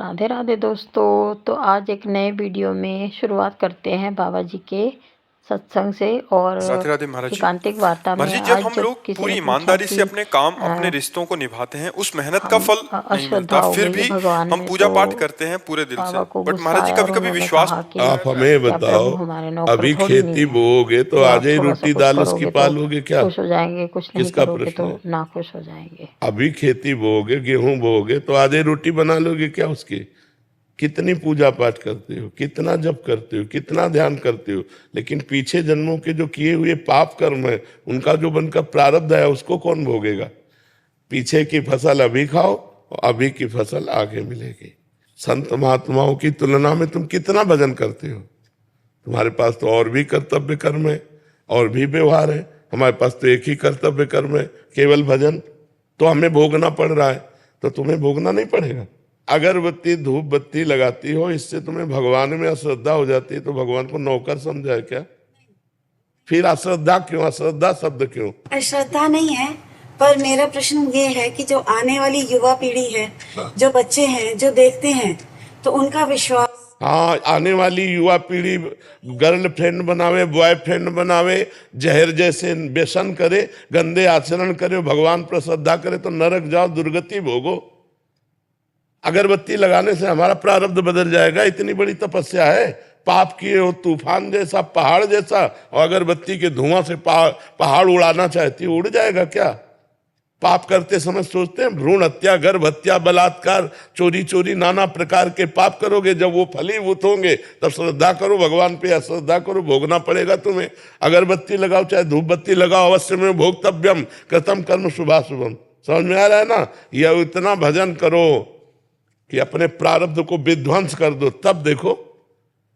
राधे राधे दोस्तों। तो आज एक नए वीडियो में शुरुआत करते हैं बाबा जी के सत्संग से। और राधे राधे महाराज जी। एकांतिक वार्ता महाराज में जी, जब आज हम जब लोग किसी पूरी ने पूछा ईमानदारी से कि अपने काम, अपने अ, रिश्तों को निभाते हैं, उस मेहनत का हम फल नहीं अश्रद्धा मिलता, हो फिर गई है भी भगवान हम में, पूजा तो पाठ करते हैं पूरे दिल से। बाबा को बट गुस्सा महाराज जी, आया और कभी कभी उन्होंने विश्वास कहा कि टूट आप जाता है। हमें क्या बताओ, प्रभु हमारे नौकर अभी थोड़ी नहीं खेती है बोओगे तो जो आज आप ही थोड़ा सा रोटी कुछ दाल उसकी करोगे तो पालोगे क्या? खुश हो जाएंगे, कुछ नहीं किसका करोगे प्रश्न तो है? ना खुश हो जाएंगे। अभी खेती बोओगे, गेहूं बोओगे तो आज ही रोटी बना लोगे क्या उसकी? कितनी पूजा पाठ करते हो, कितना जप करते हो, कितना ध्यान करते हो, लेकिन पीछे जन्मों के जो किए हुए पाप कर्म है उनका जो बनकर प्रारब्ध है उसको कौन भोगेगा? पीछे की फसल अभी खाओ और अभी की फसल आगे मिलेगी। संत महात्माओं की तुलना में तुम कितना भजन करते हो? तुम्हारे पास तो और भी कर्तव्य कर्म है, और भी व्यवहार है। हमारे पास तो एक ही कर्तव्य कर्म है, केवल भजन। तो हमें भोगना पड़ रहा है, तो तुम्हें भोगना नहीं पड़ेगा। अगरबत्ती धूप बत्ती लगाती हो, इससे तुम्हें भगवान में अश्रद्धा हो जाती है, तो भगवान को नौकर समझा है क्या? फिर अश्रद्धा क्यों, अश्रद्धा शब्द क्यों? श्रद्धा नहीं है, पर मेरा प्रश्न ये है कि जो आने वाली युवा पीढ़ी है, जो बच्चे हैं, जो देखते हैं, तो उनका विश्वास। हाँ, आने वाली युवा पीढ़ी गर्लफ्रेंड बनावे, बॉयफ्रेंड बनावे, जहर जैसे व्यसन करे, गंदे आचरण करे, भगवान पर श्रद्धा करे, तो नरक जाओ, दुर्गति भोगो। अगरबत्ती लगाने से हमारा प्रारब्ध बदल जाएगा? इतनी बड़ी तपस्या है, पाप किए हो तूफान जैसा, पहाड़ जैसा, और अगरबत्ती के धुआं से पहाड़ उड़ाना चाहती, उड़ जाएगा क्या? पाप करते समय सोचते हैं भ्रूण हत्या, गर्भ हत्या, बलात्कार, चोरी चोरी, नाना प्रकार के पाप करोगे, जब वो फलीभूत होंगे तब श्रद्धा करो भगवान पे, अश्रद्धा करो, भोगना पड़ेगा तुम्हें। अगरबत्ती लगाओ चाहे धूप बत्ती लगाओ, अवश्य में भोक्तव्यम कृतम कर्म शुभाशुभम। समझ में आ रहा है ना? यह इतना भजन करो कि अपने प्रारब्ध को विध्वंस कर दो, तब देखो।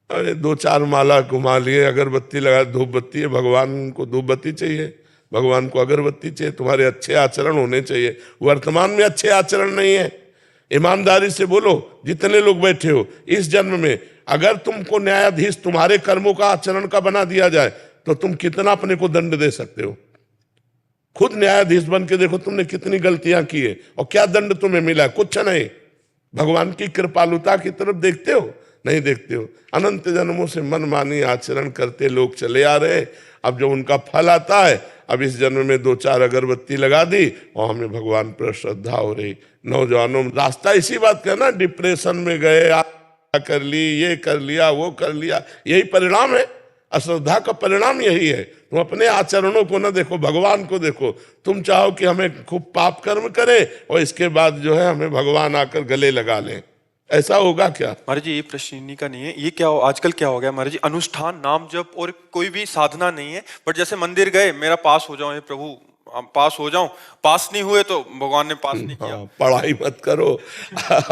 अरे 2-4 माला घुमा लिए, अगरबत्ती लगा, धूप बत्ती है, भगवान को धूप बत्ती चाहिए, भगवान को अगरबत्ती चाहिए, तुम्हारे अच्छे आचरण होने चाहिए। वर्तमान में अच्छे आचरण नहीं है। ईमानदारी से बोलो, जितने लोग बैठे हो, इस जन्म में अगर तुमको न्यायाधीश तुम्हारे कर्मों का आचरण का बना दिया जाए तो तुम कितना अपने को दंड दे सकते हो? खुद न्यायाधीश बन के देखो तुमने कितनी गलतियां की है और क्या दंड तुम्हें मिला? कुछ नहीं। भगवान की कृपालुता की तरफ देखते हो? नहीं देखते हो। अनंत जन्मों से मनमानी आचरण करते लोग चले आ रहे। अब जो उनका फल आता है, अब इस जन्म में 2-4 अगरबत्ती लगा दी और हमें भगवान पर श्रद्धा हो रही। नौजवानों रास्ता इसी बात का ना, डिप्रेशन में गए, कर ली, ये कर लिया, वो कर लिया, यही परिणाम है। अश्रद्धा का परिणाम यही है। तुम अपने आचरणों को ना देखो, भगवान को देखो। तुम चाहो कि हमें खूब पाप कर्म करे और इसके बाद जो है हमें भगवान आकर गले लगा लें, ऐसा होगा क्या? महाराज जी, ये प्रश्न इन्हीं का नहीं है। ये क्या आजकल क्या हो गया महाराज जी, अनुष्ठान, नाम जप और कोई भी साधना नहीं है। बट जैसे मंदिर गए, मेरा पास हो जाओ हे प्रभु, हम पास हो जाऊं, पास नहीं हुए तो भगवान ने पास नहीं किया। पढ़ाई मत करो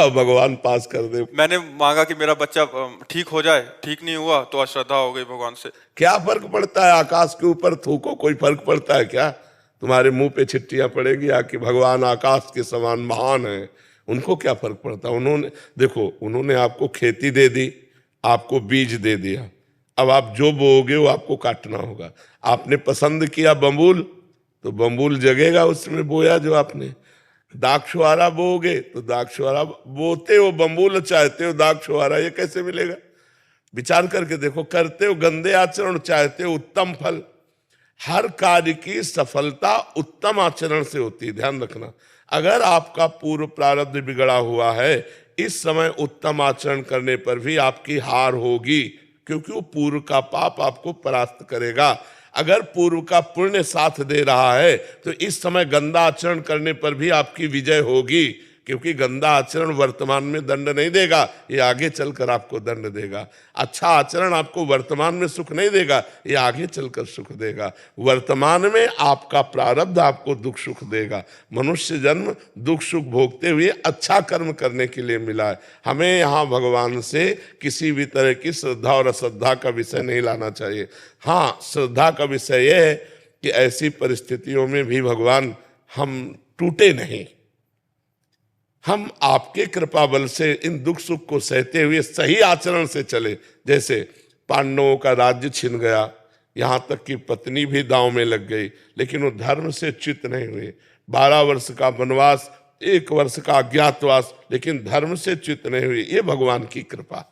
भगवान पास कर दे। मैंने मांगा कि मेरा बच्चा ठीक हो जाए, ठीक नहीं हुआ तो अश्रद्धा हो गई भगवान से। क्या फर्क पड़ता है? आकाश के ऊपर थूको, कोई फर्क पड़ता है क्या? तुम्हारे मुंह पे छिट्टियां पड़ेगी आके, भगवान आकाश के समान महान है, उनको क्या फर्क पड़ता? उन्होंने देखो, उन्होंने आपको खेती दे दी, आपको बीज दे दिया, अब आप जो बोओगे वो आपको काटना होगा। आपने पसंद किया बम्बूल, तो बम्बूल जगेगा उसमें बोया जो आपने। दाक्षुआरा बोओगे तो दाक्षुआरा बोते हो, बम्बूल चाहते हो, दाक्षुआरा ये कैसे मिलेगा? विचार करके देखो। करते हो गंदे आचरण, चाहते हो उत्तम फल। हर कार्य की सफलता उत्तम आचरण से होती है, ध्यान रखना। अगर आपका पूर्व प्रारब्ध बिगड़ा हुआ है, इस समय उत्तम आचरण करने पर भी आपकी हार होगी, क्योंकि वो पूर्व का पाप आपको परास्त करेगा। अगर पूर्व का पुण्य साथ दे रहा है तो इस समय गंदा आचरण करने पर भी आपकी विजय होगी, क्योंकि गंदा आचरण वर्तमान में दंड नहीं देगा, ये आगे चलकर आपको दंड देगा। अच्छा आचरण आपको वर्तमान में सुख नहीं देगा, ये आगे चलकर सुख देगा। वर्तमान में आपका प्रारब्ध आपको दुख सुख देगा। मनुष्य जन्म दुख सुख भोगते हुए अच्छा कर्म करने के लिए मिला है। हमें यहाँ भगवान से किसी भी तरह की श्रद्धा और अश्रद्धा का विषय नहीं लाना चाहिए। हाँ, श्रद्धा का विषय यह है कि ऐसी परिस्थितियों में भी भगवान हम टूटे नहीं, हम आपके कृपा बल से इन दुख सुख को सहते हुए सही आचरण से चले। जैसे पांडवों का राज्य छिन गया, यहाँ तक कि पत्नी भी दांव में लग गई, लेकिन वो धर्म से च्युत नहीं हुए। 12 वर्ष का वनवास 1 वर्ष का अज्ञातवास, लेकिन धर्म से च्युत नहीं हुई। ये भगवान की कृपा।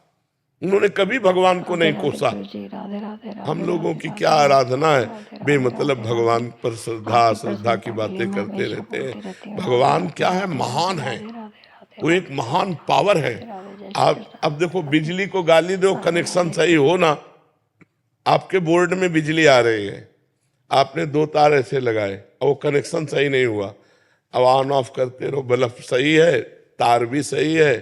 उन्होंने कभी भगवान को नहीं कोसा। जी राधे राधे राधे हम लोगों की राधे क्या राधे आराधना है, राधे बेमतलब राधे भगवान पर श्रद्धा आपकी श्रद्धा की प्रसन्नता के लिए बातें मैं करते हमेशा रहते बोलती हैं। रहती हूँ। भगवान राधे क्या है, राधे महान राधे है। राधे राधे वो एक महान पावर है। राधे जय आप श्री अब देखो, बिजली को गाली दो, कनेक्शन सही हो ना, आपके बोर्ड में बिजली आ रही है, आपने 2 तार ऐसे लगाए और वो कनेक्शन सही नहीं हुआ, अब ऑन ऑफ करते रहो, बल्ब सही है, तार भी सही है,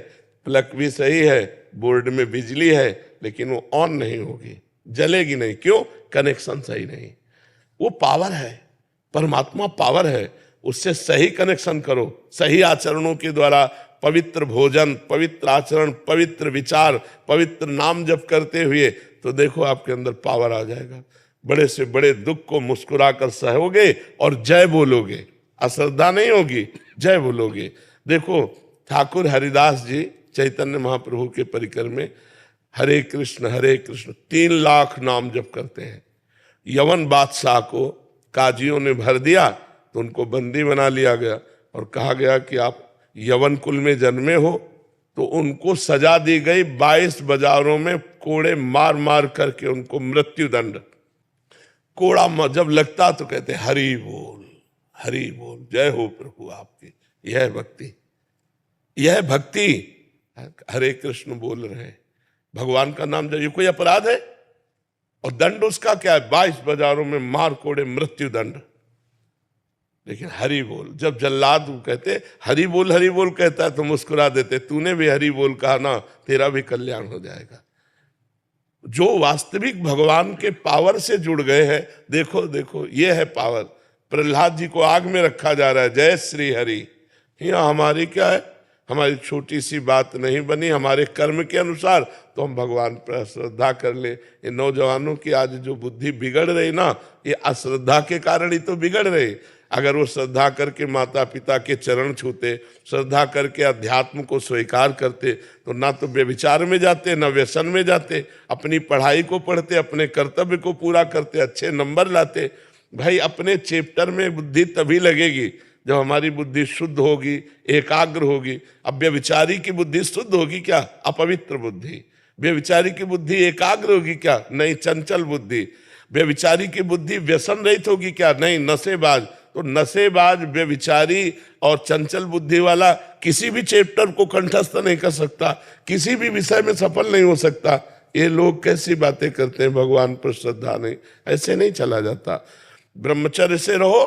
प्लग भी सही है, बोर्ड में बिजली है, लेकिन वो ऑन नहीं होगी, जलेगी नहीं। क्यों? कनेक्शन सही नहीं। वो पावर है, परमात्मा पावर है, उससे सही कनेक्शन करो, सही आचरणों के द्वारा, पवित्र भोजन, पवित्र आचरण, पवित्र विचार, पवित्र नाम जप करते हुए, तो देखो आपके अंदर पावर आ जाएगा। बड़े से बड़े दुख को मुस्कुराकर सहोगे और जय बोलोगे, अश्रद्धा नहीं होगी, जय बोलोगे। देखो ठाकुर हरिदास जी चैतन्य महाप्रभु के परिकर में हरे कृष्ण 3 लाख नाम जप करते हैं। यवन बादशाह को काजियों ने भर दिया तो उनको बंदी बना लिया गया और कहा गया कि आप यवन कुल में जन्मे हो, तो उनको सजा दी गई 22 बाजारों में कोड़े मार मार करके उनको मृत्यु दंड। कोड़ा जब लगता तो कहते हरि बोल, हरि बोल, जय हो प्रभु आपकी। यह भक्ति, यह भक्ति। हरे कृष्ण बोल रहे हैं, भगवान का नाम जब, ये कोई अपराध है? और दंड उसका क्या है? 22 बाजारों में मार कोड़े मृत्यु दंड। लेकिन हरि बोल, जब जल्लाद कहते हरि बोल कहता है तो मुस्कुरा देते, तूने भी हरि बोल कहा ना, तेरा भी कल्याण हो जाएगा। जो वास्तविक भगवान के पावर से जुड़ गए हैं, देखो देखो ये है पावर। प्रहलाद जी को आग में रखा जा रहा है, जय श्री हरि। यहाँ हमारी क्या है? हमारी छोटी सी बात नहीं बनी, हमारे कर्म के अनुसार तो हम भगवान पर श्रद्धा कर ले। ये नौजवानों की आज जो बुद्धि बिगड़ रही ना, ये अश्रद्धा के कारण ही तो बिगड़ रही। अगर वो श्रद्धा करके माता पिता के चरण छूते, श्रद्धा करके अध्यात्म को स्वीकार करते, तो ना तो व्यभिचार में जाते, ना व्यसन में जाते, अपनी पढ़ाई को पढ़ते, अपने कर्तव्य को पूरा करते, अच्छे नंबर लाते। भाई अपने चैप्टर में बुद्धि तभी लगेगी जब हमारी बुद्धि शुद्ध होगी, एकाग्र होगी। अब व्यभिचारी की बुद्धि शुद्ध होगी क्या? अपवित्र बुद्धि। व्यभिचारी की बुद्धि एकाग्र होगी क्या? नहीं, चंचल बुद्धि। व्यभिचारी की बुद्धि व्यसन रहित होगी क्या? नहीं, नशेबाज। तो नशेबाज, व्यभिचारी और चंचल बुद्धि वाला किसी भी चैप्टर को कंठस्थ नहीं कर सकता, किसी भी विषय में सफल नहीं हो सकता। ये लोग कैसी बातें करते हैं, भगवान पर श्रद्धा नहीं, ऐसे नहीं चला जाता। ब्रह्मचर्य से रहो,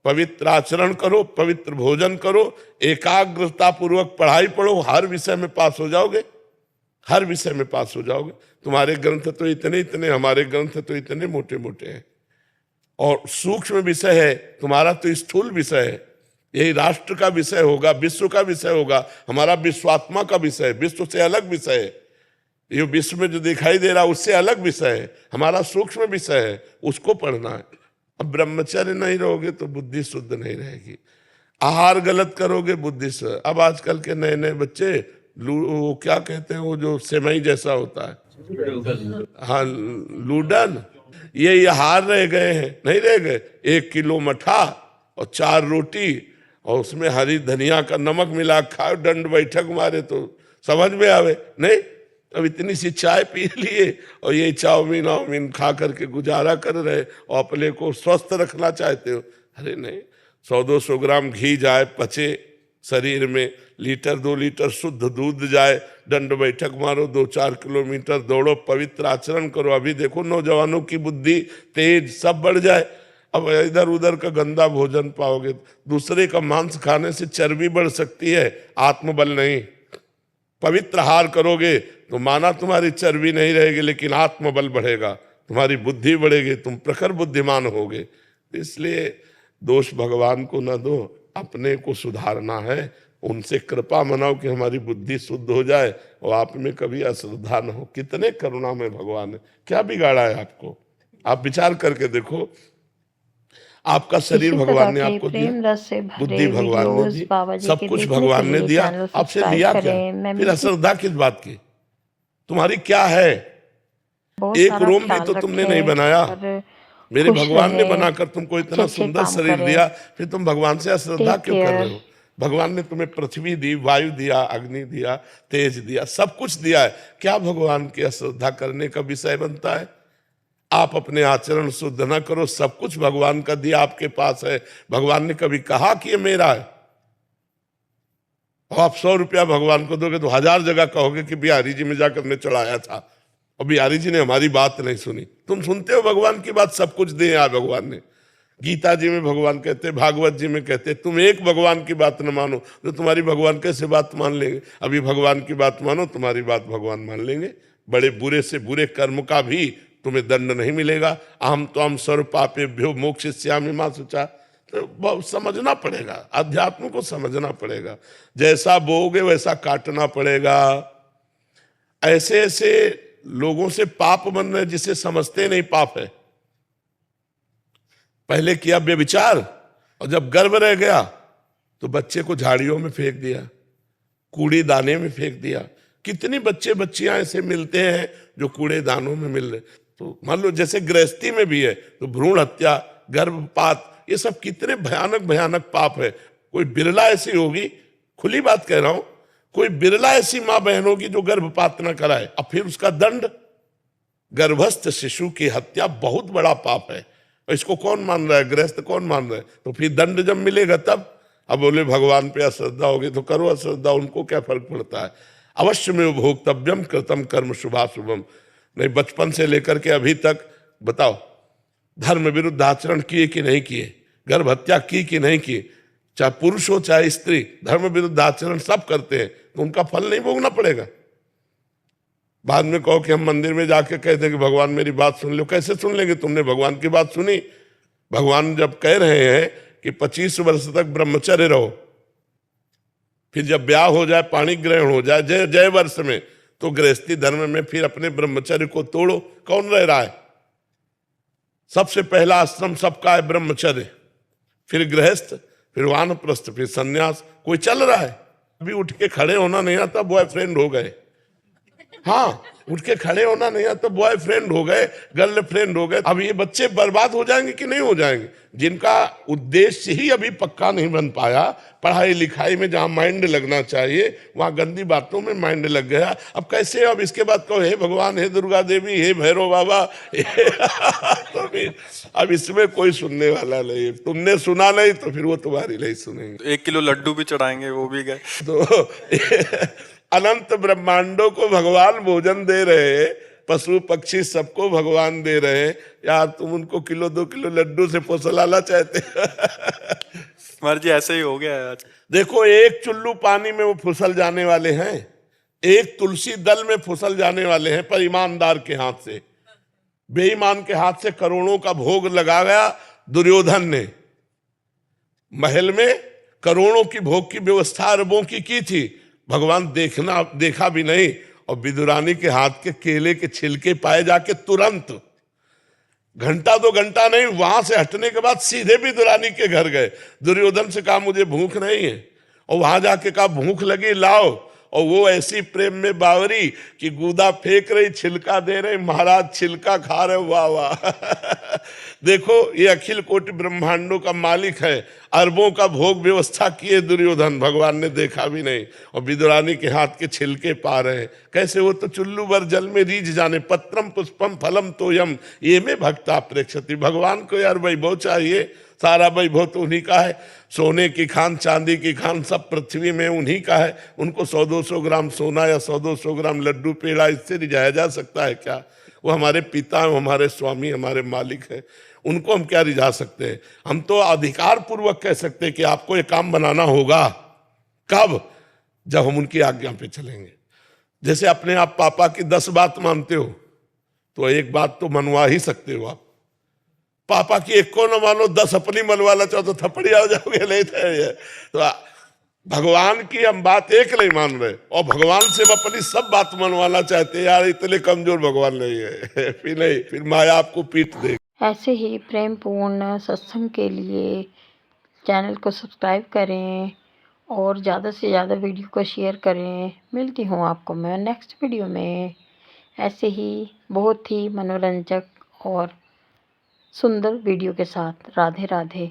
पवित्र आचरण करो, पवित्र भोजन करो, एकाग्रता पूर्वक पढ़ाई पढ़ो, हर विषय में पास हो जाओगे, हर विषय में पास हो जाओगे। तुम्हारे ग्रंथ तो इतने, हमारे ग्रंथ तो इतने मोटे मोटे हैं, और सूक्ष्म विषय है, तुम्हारा तो स्थूल विषय है। यही राष्ट्र का विषय होगा, विश्व का विषय होगा, हमारा विश्वात्मा का विषय है, विश्व से अलग विषय है। ये विश्व में जो दिखाई दे रहा है उससे अलग विषय है, हमारा सूक्ष्म विषय है, उसको पढ़ना है। अब ब्रह्मचर्य नहीं रहोगे तो बुद्धि शुद्ध नहीं रहेगी, आहार गलत करोगे बुद्धि से। अब आजकल के नए नए बच्चे वो क्या कहते हैं, वो जो सेवई जैसा होता है, हाँ लूडन, ये हार रह गए हैं, नहीं रह गए। 1 किलो मठा और 4 रोटी और उसमें हरी धनिया का नमक मिला खाओ, दंड बैठक मारे तो समझ में आवे नहीं। अब इतनी सी चाय पी लिए और ये चाउमीन खा करके गुजारा कर रहे और अपने को स्वस्थ रखना चाहते हो। अरे नहीं, 100-200 ग्राम घी जाए, पचे शरीर में, लीटर 2 लीटर शुद्ध दूध जाए, दंड बैठक मारो, 2-4 किलोमीटर दौड़ो, पवित्र आचरण करो। अभी देखो नौजवानों की बुद्धि तेज सब बढ़ जाए। अब इधर उधर का गंदा भोजन पाओगे, दूसरे का मांस खाने से चर्बी बढ़ सकती है, आत्मबल नहीं। पवित्र आहार करोगे तो माना तुम्हारी चर्बी नहीं रहेगी, लेकिन आत्मबल बढ़ेगा, तुम्हारी बुद्धि बढ़ेगी, तुम प्रखर बुद्धिमान होगे। इसलिए दोष भगवान को न दो, अपने को सुधारना है, उनसे कृपा मनाओ कि हमारी बुद्धि शुद्ध हो जाए और आप में कभी अश्रद्धा न हो। कितने करुणा में भगवान है, क्या बिगाड़ा है आपको? आप विचार करके देखो, आपका शरीर भगवान ने आपको दिया, बुद्धि भगवान ने दी, सब कुछ भगवान ने दिया, आपसे लिया क्या? फिर अश्रद्धा किस बात की? तुम्हारी क्या है? एक रोम भी तो तुमने नहीं बनाया, मेरे भगवान ने बनाकर तुमको इतना सुंदर शरीर दिया, फिर तुम भगवान से अश्रद्धा क्यों कर रहे हो? भगवान ने तुम्हें पृथ्वी दी, वायु दिया, अग्नि दिया, तेज दिया, सब कुछ दिया है। क्या भगवान की अश्रद्धा करने का विषय बनता है? आप अपने आचरण शुद्ध न करो, सब कुछ भगवान का दिया आपके पास है। भगवान ने कभी कहा कि ये मेरा है? और आप 100 रुपया भगवान को दोगे तो 1000 जगह कहोगे कि बिहारी जी में जाकर मैं चढ़ाया था और बिहारी जी ने हमारी बात नहीं सुनी। तुम सुनते हो भगवान की बात? सब कुछ दिया भगवान ने। गीता जी में भगवान कहते, भागवत जी में कहते, तुम एक भगवान की बात न मानो तो तुम्हारी भगवान कैसे बात मान लेंगे? अभी भगवान की बात मानो, तुम्हारी बात भगवान मान लेंगे। बड़े बुरे से बुरे कर्म का भी तुम्हें दंड नहीं मिलेगा। अहम त्वाम सर्व पापेभ्यो मोक्षयिष्यामि मा शुचा। तो बहुत समझना पड़ेगा, अध्यात्म को समझना पड़ेगा। जैसा बोओगे वैसा काटना पड़ेगा। ऐसे ऐसे लोगों से पाप बन रहे जिसे समझते नहीं पाप है। पहले किया व्यभिचार और जब गर्भ रह गया तो बच्चे को झाड़ियों में फेंक दिया, कूड़े दाने में फेंक दिया। कितनी बच्चे बच्चियां ऐसे मिलते हैं जो कूड़े दानों में मिल रहे। तो मान लो जैसे गृहस्थी में भी है तो भ्रूण हत्या, गर्भपात, ये सब कितने भयानक भयानक पाप है। कोई बिरला ऐसी होगी, खुली बात कह रहा हूं, कोई बिरला ऐसी मां बहन होगी जो गर्भपात न कराए। अब फिर उसका दंड, गर्भस्थ शिशु की हत्या बहुत बड़ा पाप है। इसको कौन मान रहा है? गृहस्थ कौन मान रहा है? तो फिर दंड जब मिलेगा तब। अब बोले भगवान पे अश्रद्धा होगी तो करो अश्रद्धा, उनको क्या फर्क पड़ता है? अवश्य में भोक्तव्यम कृतम कर्म शुभाशुभम। नहीं, बचपन से लेकर के अभी तक बताओ, धर्म विरुद्ध आचरण किए कि नहीं किए, गर्भ हत्या की कि नहीं की, चाहे पुरुष हो चाहे स्त्री, धर्म विरुद्ध आचरण सब करते हैं, तो उनका फल नहीं भोगना पड़ेगा? बाद में कहो कि हम मंदिर में जाके कहते हैं कि भगवान मेरी बात सुन लो। कैसे सुन लेंगे? तुमने भगवान की बात सुनी? भगवान जब कह रहे हैं कि 25 वर्ष तक ब्रह्मचर्य रहो, फिर जब ब्याह हो जाए, पाणी ग्रहण हो जाए, जय वर्ष में, तो गृहस्थी धर्म में फिर अपने ब्रह्मचर्य को तोड़ो। कौन रह रहा है? सबसे पहला आश्रम सबका है ब्रह्मचर्य, फिर गृहस्थ, फिर वानप्रस्थ, फिर सन्यास। कोई चल रहा है? अभी उठ के खड़े होना नहीं आता, बॉयफ्रेंड हो गए। हाँ, उठ के खड़े होना नहीं आता, बॉयफ्रेंड हो गए, गर्लफ्रेंड हो गए। अब ये बच्चे बर्बाद हो जाएंगे कि नहीं हो जाएंगे? जिनका उद्देश्य ही अभी पक्का नहीं बन पाया, पढ़ाई लिखाई में जहां माइंड लगना चाहिए वहां गंदी बातों में माइंड लग गया। अब कैसे? अब इसके बाद कहो हे भगवान, हे दुर्गा देवी, हे भैरव बाबा। तो फिर अब इसमें कोई सुनने वाला नहीं। तुमने सुना नहीं तो फिर वो तुम्हारी नहीं सुनेंगे। 1 किलो लड्डू भी चढ़ाएंगे, वो भी गए। तो अनंत ब्रह्मांडों को भगवान भोजन दे रहे, पशु पक्षी सबको भगवान दे रहे। यार तुम उनको किलो 2 किलो लड्डू से फुसलाना चाहते? महाराज जी ऐसे ही हो गया है आज। देखो, एक चुल्लू पानी में वो फुसल जाने वाले हैं, एक तुलसी दल में फुसल जाने वाले हैं, पर ईमानदार के हाथ से। बेईमान के हाथ से करोड़ों का भोग लगा गया दुर्योधन ने। महल में करोड़ों की भोग की व्यवस्था अरबों की थी, भगवान देखा भी नहीं। और विदुरानी के हाथ के केले के छिलके पाए जाके तुरंत, घंटा 2 घंटा नहीं, वहां से हटने के बाद सीधे विदुरानी के घर गए। दुर्योधन से कहा मुझे भूख नहीं है, और वहां जाके कहा भूख लगी लाओ। और वो ऐसी प्रेम में बावरी कि गूदा फेंक रही, छिलका दे रही, महाराज छिलका खा रहे। वाह वाह। देखो, ये अखिल कोटि ब्रह्मांडों का मालिक है, अरबों का भोग व्यवस्था किए दुर्योधन, भगवान ने देखा भी नहीं। और विदुरानी के हाथ के छिलके पा रहे। कैसे? वो तो चुल्लू भर जल में रीझ जाने, पत्रम पुष्पम फलम तोयम ये में भक्ता प्रेक्षति। भगवान को यार वैभव चाहिए, सारा वैभव तो उन्हीं का है। सोने की खान, चांदी की खान, सब पृथ्वी में उन्हीं का है। उनको 100-200 ग्राम सोना या 100-200 ग्राम लड्डू पेड़ा इससे रिझाया जा सकता है क्या? वो हमारे पिता, हमारे स्वामी, हमारे मालिक हैं, उनको हम क्या रिझा सकते हैं? हम तो अधिकार पूर्वक कह सकते हैं कि आपको ये काम बनाना होगा। कब? जब हम उनकी आज्ञा पे चलेंगे। जैसे अपने आप पापा की 10 बात मानते हो तो एक बात तो मनवा ही सकते हो आप। पापा की एक को न मानो, 10 अपनी मनवाना चाहो तो थप्पड़ी आ जाओगे। नहीं तो भगवान की हम बात एक नहीं मान रहे, और भगवान से हम अपनी सब बात मनवाना चाहते हैं। यार इतने कमजोर भगवान नहीं है। फिर माया आपको पीट देगी। ऐसे ही प्रेम पूर्ण सत्संग के लिए चैनल को सब्सक्राइब करें और ज़्यादा से ज़्यादा वीडियो को शेयर करें। मिलती हूँ आपको मैं नेक्स्ट वीडियो में ऐसे ही बहुत ही मनोरंजक और सुंदर वीडियो के साथ। राधे राधे।